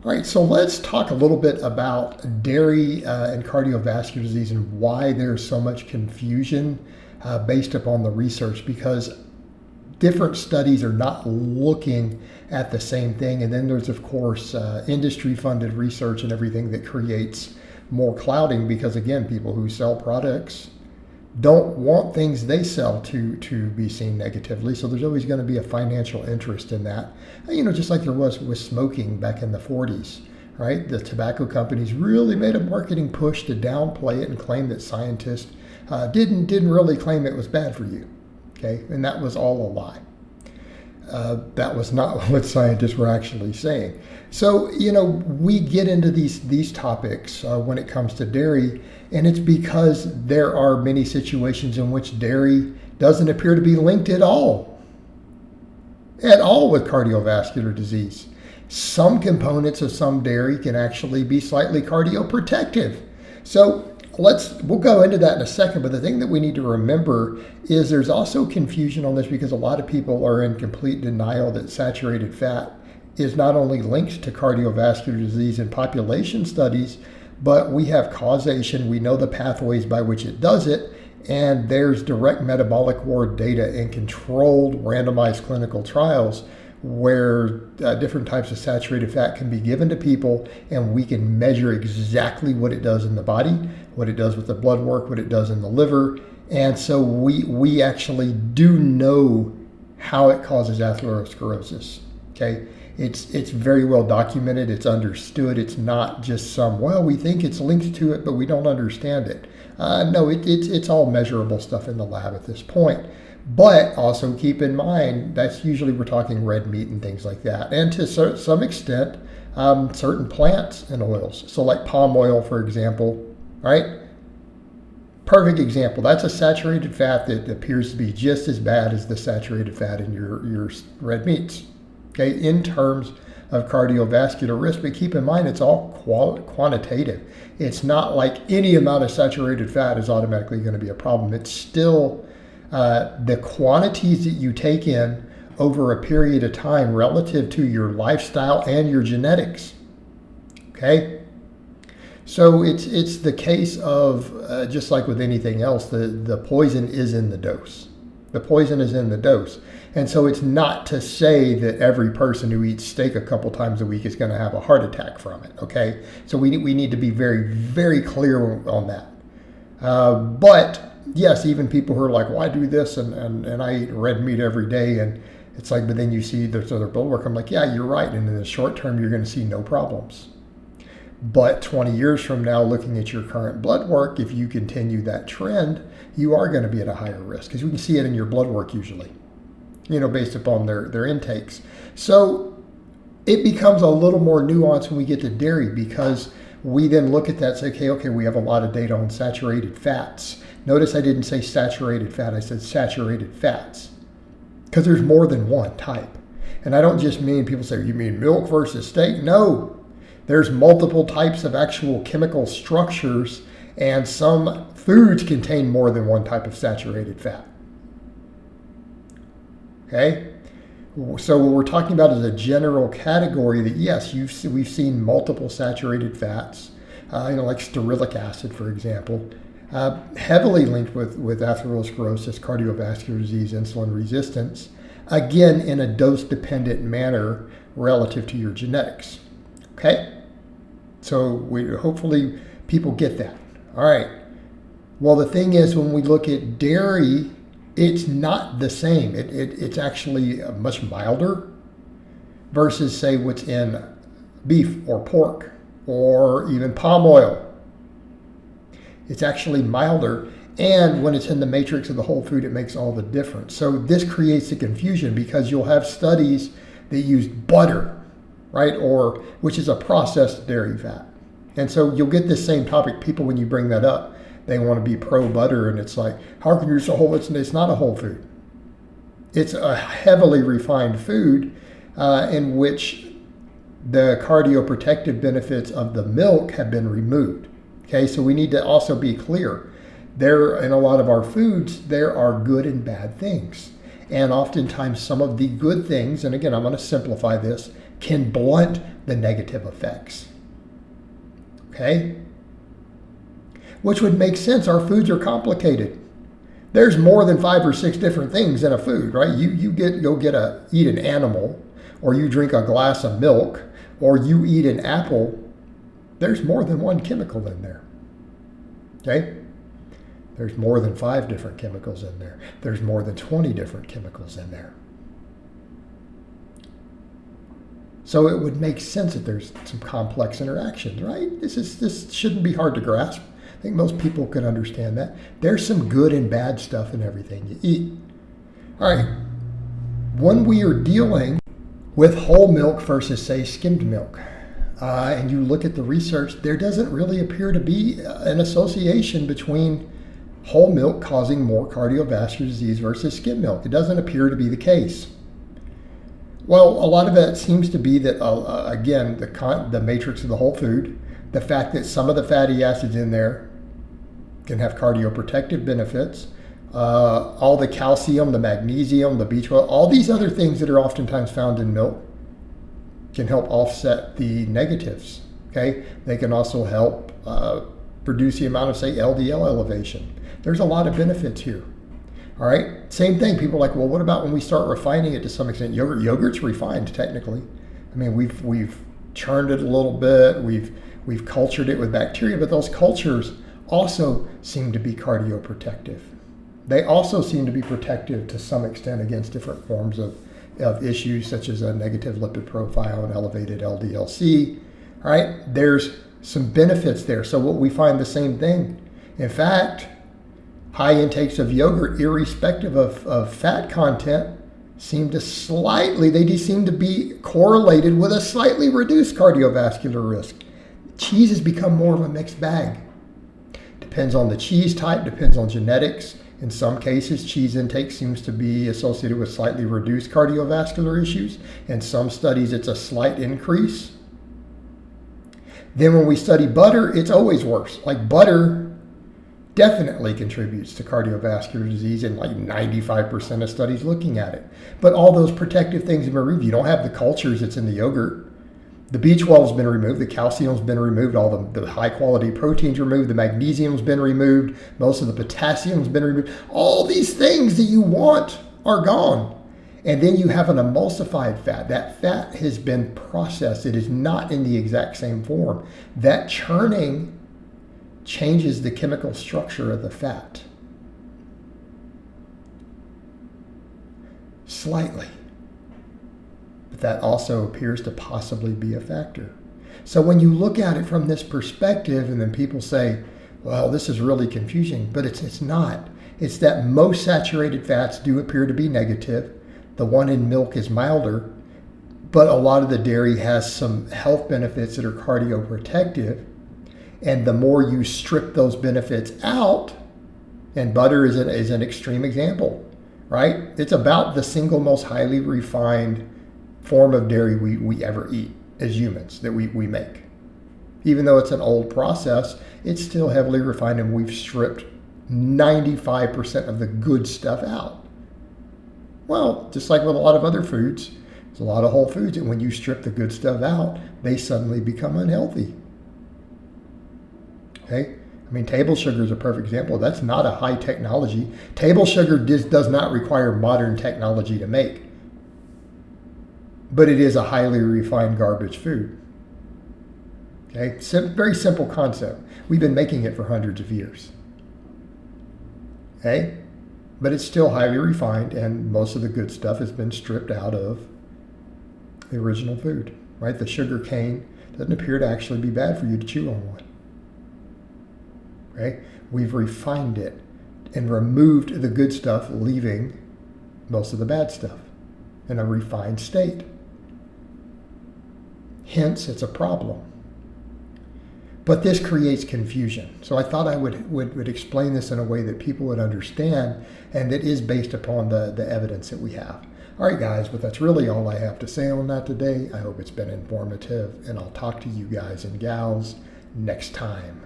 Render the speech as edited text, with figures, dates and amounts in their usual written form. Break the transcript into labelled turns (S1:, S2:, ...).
S1: All right, so let's talk a little bit about dairy and cardiovascular disease and why there's so much confusion based upon the research, because different studies are not looking at the same thing. And then there's, of course, industry-funded research and everything that creates more clouding because, again, people who sell products don't want things they sell to be seen negatively. So there's always going to be a financial interest in that. Just like there was with smoking back in the 40s, right? The tobacco companies really made a marketing push to downplay it and claim that scientists didn't really claim it was bad for you. Okay, and that was all a lie. That was not what scientists were actually saying. So, we get into these topics when it comes to dairy, and it's because there are many situations in which dairy doesn't appear to be linked at all with cardiovascular disease. Some components of some dairy can actually be slightly cardioprotective. So we'll go into that in a second, but the thing that we need to remember is there's also confusion on this because a lot of people are in complete denial that saturated fat is not only linked to cardiovascular disease in population studies, but we have causation. We know the pathways by which it does it, and there's direct metabolic ward data in controlled randomized clinical trials where different types of saturated fat can be given to people, and we can measure exactly what it does in the body, what it does with the blood work, what it does in the liver. And so we actually do know how it causes atherosclerosis. Okay, it's very well documented. It's understood. It's not just we think it's linked to it, but we don't understand it. No, it's all measurable stuff in the lab at this point. But also keep in mind, that's usually we're talking red meat and things like that. And to some extent, certain plants and oils. So like palm oil, for example, right? Perfect example. That's a saturated fat that appears to be just as bad as the saturated fat in your red meats, okay, in terms of cardiovascular risk. But keep in mind, it's all quantitative. It's not like any amount of saturated fat is automatically going to be a problem. It's still the quantities that you take in over a period of time relative to your lifestyle and your genetics. Okay? So it's the case of, just like with anything else, the poison is in the dose. The poison is in the dose. And so it's not to say that every person who eats steak a couple times a week is going to have a heart attack from it. Okay? So we need to be very, very clear on that. But yes, even people who are like, well, I do this and I eat red meat every day, and it's like, but then you see there's other blood work. I'm like, yeah, you're right. And in the short term, you're going to see no problems. But 20 years from now, looking at your current blood work, if you continue that trend, you are going to be at a higher risk, because we can see it in your blood work usually, based upon their intakes. So it becomes a little more nuanced when we get to dairy, because we then look at that and say, okay, we have a lot of data on saturated fats. Notice I didn't say saturated fat, I said saturated fats, because there's more than one type. And I don't just mean, people say, you mean milk versus steak? No, there's multiple types of actual chemical structures, and some foods contain more than one type of saturated fat. Okay? So what we're talking about is a general category that, yes, we've seen multiple saturated fats, like stearic acid, for example, heavily linked with atherosclerosis, cardiovascular disease, insulin resistance, again, in a dose-dependent manner relative to your genetics. Okay? So hopefully people get that. All right. Well, the thing is, when we look at dairy, it's not the same. It's actually much milder versus, say, what's in beef or pork or even palm oil. It's actually milder, and when it's in the matrix of the whole food, it makes all the difference. So this creates a confusion, because you'll have studies that use butter, right, which is a processed dairy fat. And so you'll get this same topic. People, when you bring that up, they want to be pro butter, and it's like, how can you use a whole? It's not a whole food. It's a heavily refined food in which the cardioprotective benefits of the milk have been removed. Okay, so we need to also be clear. In a lot of our foods, there are good and bad things. And oftentimes some of the good things, and again, I'm going to simplify this, can blunt the negative effects. Okay? Which would make sense. Our foods are complicated. There's more than 5 or 6 different things in a food, right? Eat an animal, or you drink a glass of milk, or you eat an apple. There's more than one chemical in there. Okay? There's more than 5 different chemicals in there. There's more than 20 different chemicals in there. So it would make sense that there's some complex interactions, right? This shouldn't be hard to grasp. I think most people can understand that. There's some good and bad stuff in everything you eat. All right. When we are dealing with whole milk versus, say, skimmed milk, and you look at the research, there doesn't really appear to be an association between whole milk causing more cardiovascular disease versus skim milk. It doesn't appear to be the case. Well, a lot of that seems to be that, again, the matrix of the whole food, the fact that some of the fatty acids in there can have cardioprotective benefits, all the calcium, the magnesium, the B12, all these other things that are oftentimes found in milk can help offset the negatives. Okay, they can also help reduce the amount of, say, LDL elevation. There's a lot of benefits here. All right, same thing. People are like, well, what about when we start refining it to some extent? Yogurt's refined technically. I mean, we've churned it a little bit. We've cultured it with bacteria, but those cultures also seem to be cardioprotective. They also seem to be protective to some extent against different forms of issues such as a negative lipid profile and elevated LDL-C. All right, there's some benefits there. So what we find the same thing. In fact, high intakes of yogurt, irrespective of fat content, seem to be correlated with a slightly reduced cardiovascular risk. Cheese has become more of a mixed bag. Depends on the cheese type, depends on genetics. In some cases, cheese intake seems to be associated with slightly reduced cardiovascular issues. In some studies, it's a slight increase. Then when we study butter, it's always worse. Like butter definitely contributes to cardiovascular disease in like 95% of studies looking at it. But all those protective things have been removed. You don't have the cultures that's in the yogurt. The B12 has been removed, the calcium's been removed, all the high quality proteins removed, the magnesium's been removed, most of the potassium's been removed. All these things that you want are gone. And then you have an emulsified fat. That fat has been processed. It is not in the exact same form. That churning changes the chemical structure of the fat. Slightly. But that also appears to possibly be a factor. So when you look at it from this perspective, and then people say, well, this is really confusing, but it's not. It's that most saturated fats do appear to be negative. The one in milk is milder, but a lot of the dairy has some health benefits that are cardioprotective. And the more you strip those benefits out, and butter is an extreme example, right? It's about the single most highly refined form of dairy we ever eat as humans that we make. Even though it's an old process, it's still heavily refined, and we've stripped 95% of the good stuff out. Well, just like with a lot of other foods, there's a lot of whole foods, and when you strip the good stuff out, they suddenly become unhealthy. Okay? I mean, table sugar is a perfect example. That's not a high technology. Table sugar does not require modern technology to make. But it is a highly refined garbage food. Okay? Very simple concept. We've been making it for hundreds of years. Okay? But it's still highly refined, and most of the good stuff has been stripped out of the original food. Right? The sugar cane doesn't appear to actually be bad for you to chew on one. Okay? We've refined it and removed the good stuff, leaving most of the bad stuff in a refined state. Hence, it's a problem. But this creates confusion. So I thought I would explain this in a way that people would understand, and that is based upon the evidence that we have. All right, guys, but that's really all I have to say on that today. I hope it's been informative, and I'll talk to you guys and gals next time.